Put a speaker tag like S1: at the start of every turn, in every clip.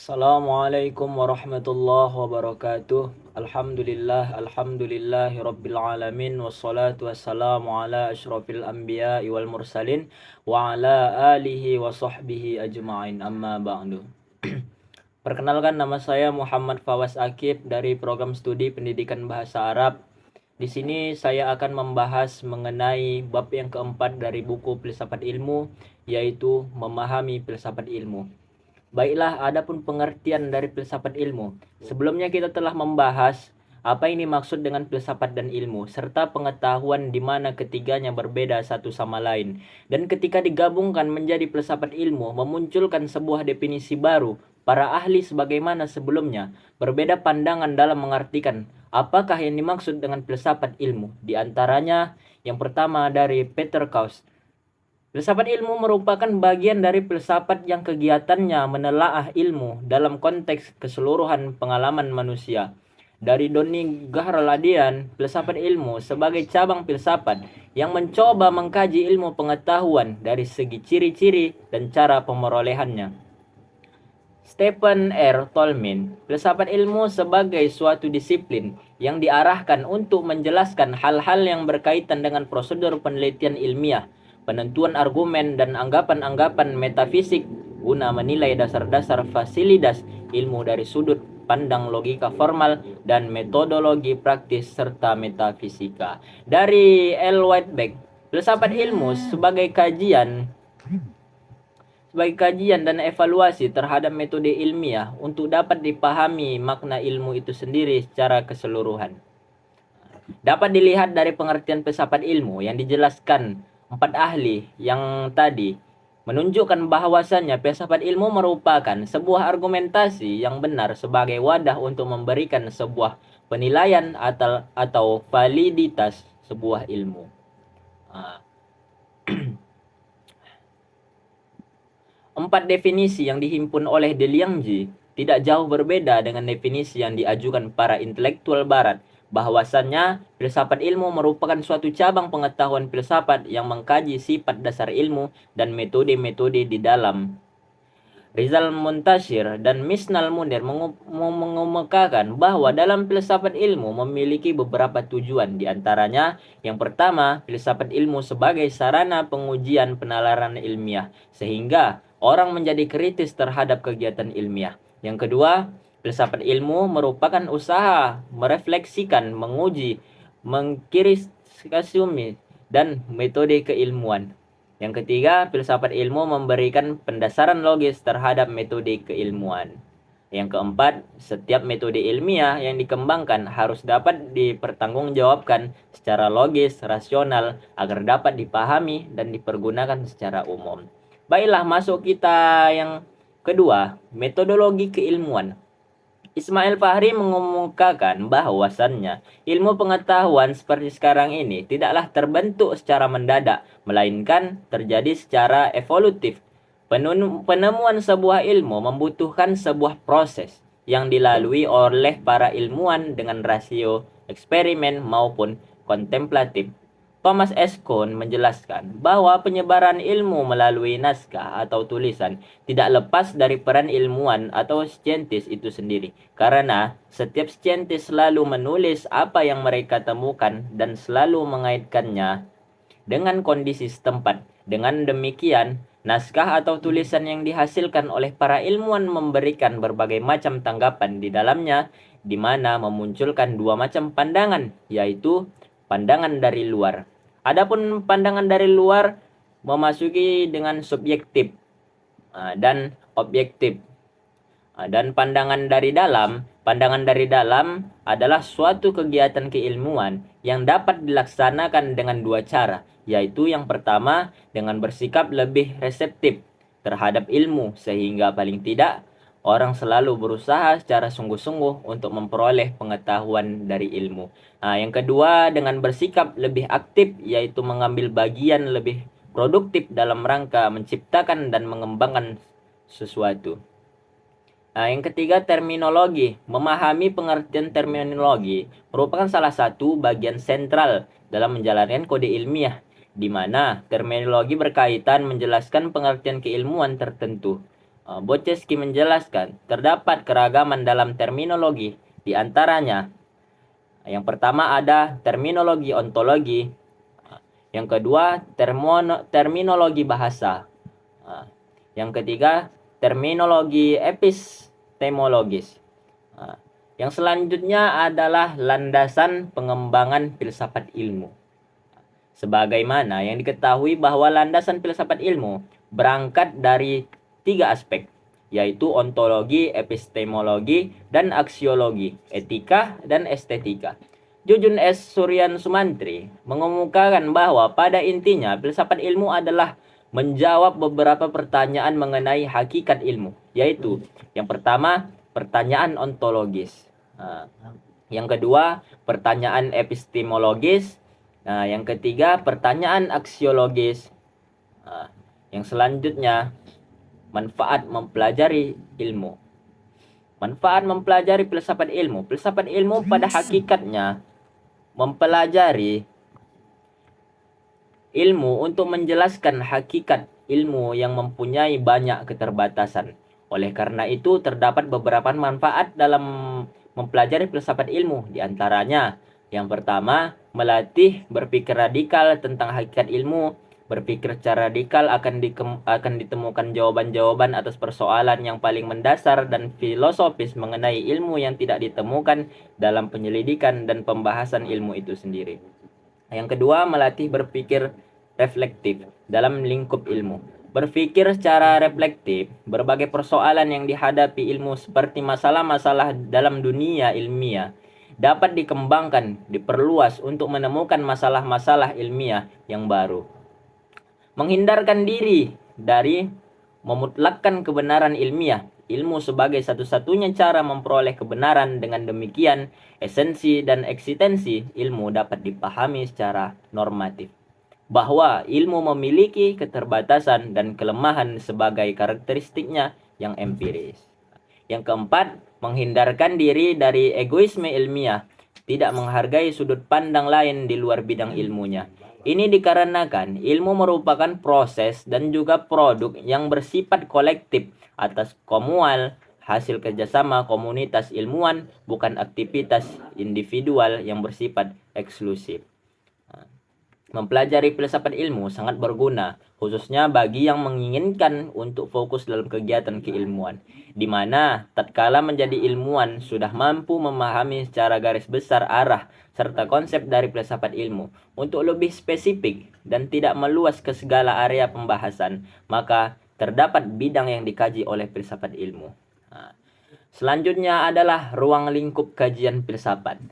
S1: Assalamualaikum warahmatullahi wabarakatuh. Alhamdulillahi rabbil alamin. Wassalatu wassalamu ala asyrafil anbiya wal mursalin wa ala alihi wa sahbihi ajma'in, amma ba'du. Perkenalkan, nama saya Muhammad Fawaz Akib dari program studi pendidikan bahasa Arab. Di sini saya akan membahas mengenai bab yang keempat dari buku Filsafat Ilmu, yaitu memahami filsafat ilmu. Baiklah, adapun pengertian dari filsafat ilmu. Sebelumnya kita telah membahas apa ini maksud dengan filsafat dan ilmu, serta pengetahuan di mana ketiganya berbeda satu sama lain. Dan ketika digabungkan menjadi filsafat ilmu, memunculkan sebuah definisi baru. Para ahli sebagaimana sebelumnya berbeda pandangan dalam mengartikan apakah yang dimaksud dengan filsafat ilmu. Di antaranya yang pertama dari Peter Kaus. Filsafat ilmu merupakan bagian dari filsafat yang kegiatannya menelaah ilmu dalam konteks keseluruhan pengalaman manusia. Dari Doni Ghahrladian, filsafat ilmu sebagai cabang filsafat yang mencoba mengkaji ilmu pengetahuan dari segi ciri-ciri dan cara pemerolehannya. Stephen R. Tolmin, filsafat ilmu sebagai suatu disiplin yang diarahkan untuk menjelaskan hal-hal yang berkaitan dengan prosedur penelitian ilmiah, penentuan argumen dan anggapan-anggapan metafisik guna menilai dasar-dasar fasilitas ilmu dari sudut pandang logika formal dan metodologi praktis serta metafisika. Dari L. Whitebeck, filsafat ilmu sebagai kajian dan evaluasi terhadap metode ilmiah untuk dapat dipahami makna ilmu itu sendiri secara keseluruhan. Dapat dilihat dari pengertian filsafat ilmu yang dijelaskan empat ahli yang tadi, menunjukkan bahwasannya filsafat ilmu merupakan sebuah argumentasi yang benar sebagai wadah untuk memberikan sebuah penilaian atau validitas sebuah ilmu. Empat definisi yang dihimpun oleh De Liangji tidak jauh berbeda dengan definisi yang diajukan para intelektual barat, bahwasannya filsafat ilmu merupakan suatu cabang pengetahuan filsafat yang mengkaji sifat dasar ilmu dan metode-metode di dalam. Rizal Muntashir dan Misnal Munir mengemukakan bahwa dalam filsafat ilmu memiliki beberapa tujuan, diantaranya yang pertama, filsafat ilmu sebagai sarana pengujian penalaran ilmiah, sehingga orang menjadi kritis terhadap kegiatan ilmiah. Yang kedua, filsafat ilmu merupakan usaha merefleksikan, menguji, mengkritisasi dan metode keilmuan. Yang ketiga, filsafat ilmu memberikan pendasaran logis terhadap metode keilmuan. Yang keempat, setiap metode ilmiah yang dikembangkan harus dapat dipertanggungjawabkan secara logis, rasional, agar dapat dipahami dan dipergunakan secara umum. Baiklah, masuk kita yang kedua, metodologi keilmuan. Ismail Fahri mengemukakan bahwasannya ilmu pengetahuan seperti sekarang ini tidaklah terbentuk secara mendadak, melainkan terjadi secara evolutif. Penemuan sebuah ilmu membutuhkan sebuah proses yang dilalui oleh para ilmuwan dengan rasio eksperimen maupun kontemplatif. Thomas S. Kuhn menjelaskan bahwa penyebaran ilmu melalui naskah atau tulisan tidak lepas dari peran ilmuwan atau saintis itu sendiri, karena setiap saintis selalu menulis apa yang mereka temukan dan selalu mengaitkannya dengan kondisi setempat. Dengan demikian, naskah atau tulisan yang dihasilkan oleh para ilmuwan memberikan berbagai macam tanggapan di dalamnya, di mana memunculkan dua macam pandangan, yaitu pandangan dari luar. Adapun pandangan dari luar memasuki dengan subjektif dan objektif. Dan pandangan dari dalam adalah suatu kegiatan keilmuan yang dapat dilaksanakan dengan dua cara, yaitu yang pertama dengan bersikap lebih reseptif terhadap ilmu, sehingga paling tidak orang selalu berusaha secara sungguh-sungguh untuk memperoleh pengetahuan dari ilmu. Yang kedua dengan bersikap lebih aktif, yaitu mengambil bagian lebih produktif dalam rangka menciptakan dan mengembangkan sesuatu. Yang ketiga, terminologi. Memahami pengertian terminologi merupakan salah satu bagian sentral dalam menjalankan kode ilmiah, di mana terminologi berkaitan menjelaskan pengertian keilmuan tertentu. Boceski menjelaskan, terdapat keragaman dalam terminologi, di antaranya yang pertama ada terminologi ontologi, yang kedua terminologi bahasa, yang ketiga terminologi epistemologis. Yang selanjutnya adalah landasan pengembangan filsafat ilmu. Sebagaimana yang diketahui bahwa landasan filsafat ilmu berangkat dari 3 aspek, yaitu ontologi, epistemologi, dan aksiologi, etika, dan estetika. Jujun S. Suryan Sumantri mengemukakan bahwa pada intinya filsafat ilmu adalah menjawab beberapa pertanyaan mengenai hakikat ilmu, yaitu yang pertama, pertanyaan ontologis. Yang kedua, pertanyaan epistemologis. Yang ketiga, pertanyaan aksiologis. Yang selanjutnya, manfaat mempelajari ilmu. Manfaat mempelajari filsafat ilmu. Filsafat ilmu pada hakikatnya mempelajari ilmu untuk menjelaskan hakikat ilmu yang mempunyai banyak keterbatasan. Oleh karena itu, terdapat beberapa manfaat dalam mempelajari filsafat ilmu. Di antaranya, yang pertama, melatih berpikir radikal tentang hakikat ilmu. Berpikir secara radikal akan ditemukan jawaban-jawaban atas persoalan yang paling mendasar dan filosofis mengenai ilmu yang tidak ditemukan dalam penyelidikan dan pembahasan ilmu itu sendiri. Yang kedua, melatih berpikir reflektif dalam lingkup ilmu. Berpikir secara reflektif, berbagai persoalan yang dihadapi ilmu seperti masalah-masalah dalam dunia ilmiah dapat dikembangkan, diperluas untuk menemukan masalah-masalah ilmiah yang baru. Menghindarkan diri dari memutlakkan kebenaran ilmiah. Ilmu sebagai satu-satunya cara memperoleh kebenaran. Dengan demikian, esensi dan eksistensi ilmu dapat dipahami secara normatif. Bahwa ilmu memiliki keterbatasan dan kelemahan sebagai karakteristiknya yang empiris. Yang keempat, menghindarkan diri dari egoisme ilmiah, tidak menghargai sudut pandang lain di luar bidang ilmunya. Ini dikarenakan ilmu merupakan proses dan juga produk yang bersifat kolektif atas komunal, hasil kerjasama komunitas ilmuwan, bukan aktivitas individual yang bersifat eksklusif. Mempelajari filsafat ilmu sangat berguna, khususnya bagi yang menginginkan untuk fokus dalam kegiatan keilmuan, di mana tatkala menjadi ilmuwan sudah mampu memahami secara garis besar arah serta konsep dari filsafat ilmu. Untuk lebih spesifik dan tidak meluas ke segala area pembahasan, maka terdapat bidang yang dikaji oleh filsafat ilmu. Selanjutnya adalah ruang lingkup kajian filsafat.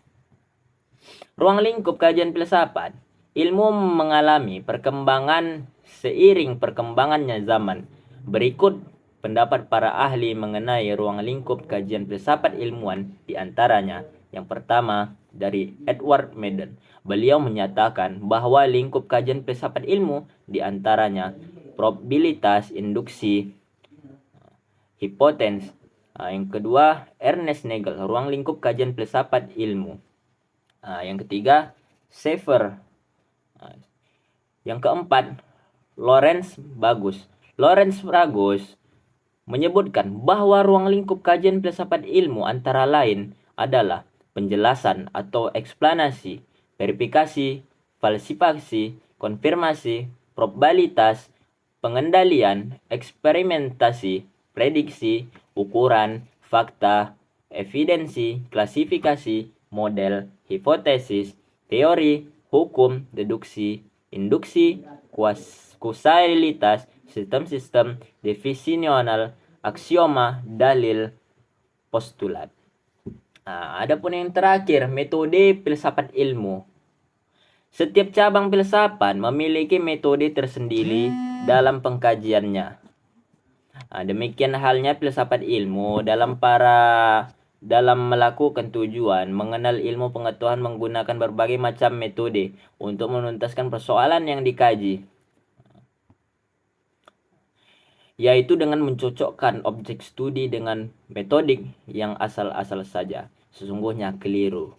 S1: Ruang lingkup kajian filsafat. Ilmu mengalami perkembangan seiring perkembangannya zaman. Berikut pendapat para ahli mengenai ruang lingkup kajian filsafat ilmuwan, di antaranya yang pertama dari Edward Madden. Beliau menyatakan bahwa lingkup kajian filsafat ilmu di antaranya probabilitas, induksi, hipotens. Yang kedua, Ernest Nagel, ruang lingkup kajian filsafat ilmu. Yang ketiga, Schaeffer. Yang keempat, Lawrence Bagus menyebutkan bahwa ruang lingkup kajian filsafat ilmu antara lain adalah penjelasan atau eksplanasi, verifikasi, falsifikasi, konfirmasi, probabilitas, pengendalian, eksperimentasi, prediksi, ukuran, fakta, evidensi, klasifikasi, model, hipotesis, teori, hukum, deduksi, induksi, kausalitas, sistem-sistem definisional, aksioma, dalil, postulat. Adapun yang terakhir, metode filsafat ilmu. Setiap cabang filsafat memiliki metode tersendiri dalam pengkajiannya. Demikian halnya filsafat ilmu dalam melakukan tujuan mengenal ilmu pengetahuan menggunakan berbagai macam metode untuk menuntaskan persoalan yang dikaji, yaitu dengan mencocokkan objek studi dengan metodik yang asal-asal saja. Sesungguhnya keliru.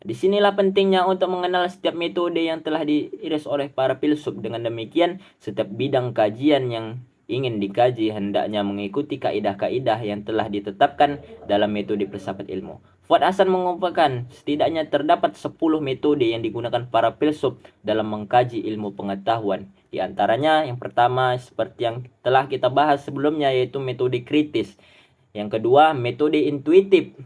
S1: Disinilah pentingnya untuk mengenal setiap metode yang telah diiris oleh para filsuf. Dengan demikian, setiap bidang kajian yang ingin dikaji hendaknya mengikuti kaidah-kaidah yang telah ditetapkan dalam metode filsafat ilmu. Fuad Hasan mengumpulkan setidaknya terdapat 10 metode yang digunakan para filsuf dalam mengkaji ilmu pengetahuan. Di antaranya yang pertama seperti yang telah kita bahas sebelumnya yaitu metode kritis. Yang kedua metode intuitif.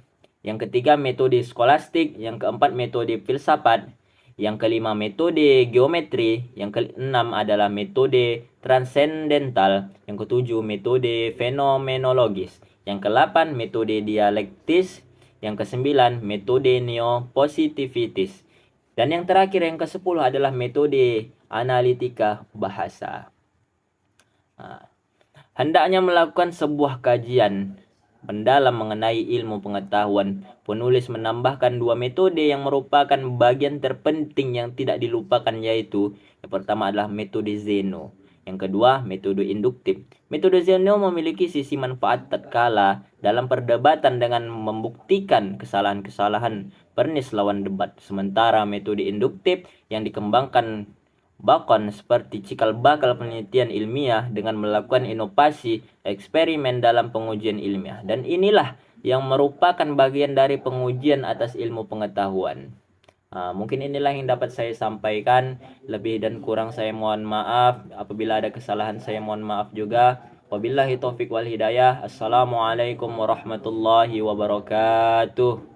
S1: Yang ketiga metode skolastik. Yang keempat metode filsafat. Yang kelima metode geometri. Yang keenam adalah metode transendental. Yang ketujuh metode fenomenologis. Yang kedelapan metode dialektis. Yang kesembilan metode neopositivitis. Dan yang terakhir yang ke-10 adalah metode analitika bahasa. Hendaknya melakukan sebuah kajian mendalam mengenai ilmu pengetahuan. Penulis menambahkan 2 metode yang merupakan bagian terpenting yang tidak dilupakan, yaitu yang pertama adalah metode Zeno. Yang kedua, metode induktif. Metode Zeno memiliki sisi manfaat tatkala dalam perdebatan dengan membuktikan kesalahan-kesalahan pernis lawan debat. Sementara metode induktif yang dikembangkan Bacon seperti cikal bakal penelitian ilmiah dengan melakukan inovasi eksperimen dalam pengujian ilmiah. Dan inilah yang merupakan bagian dari pengujian atas ilmu pengetahuan. Mungkin inilah yang dapat saya sampaikan. Lebih dan kurang saya mohon maaf. Apabila ada kesalahan saya mohon maaf juga. Wabillahi taufiq wal hidayah. Assalamualaikum warahmatullahi wabarakatuh.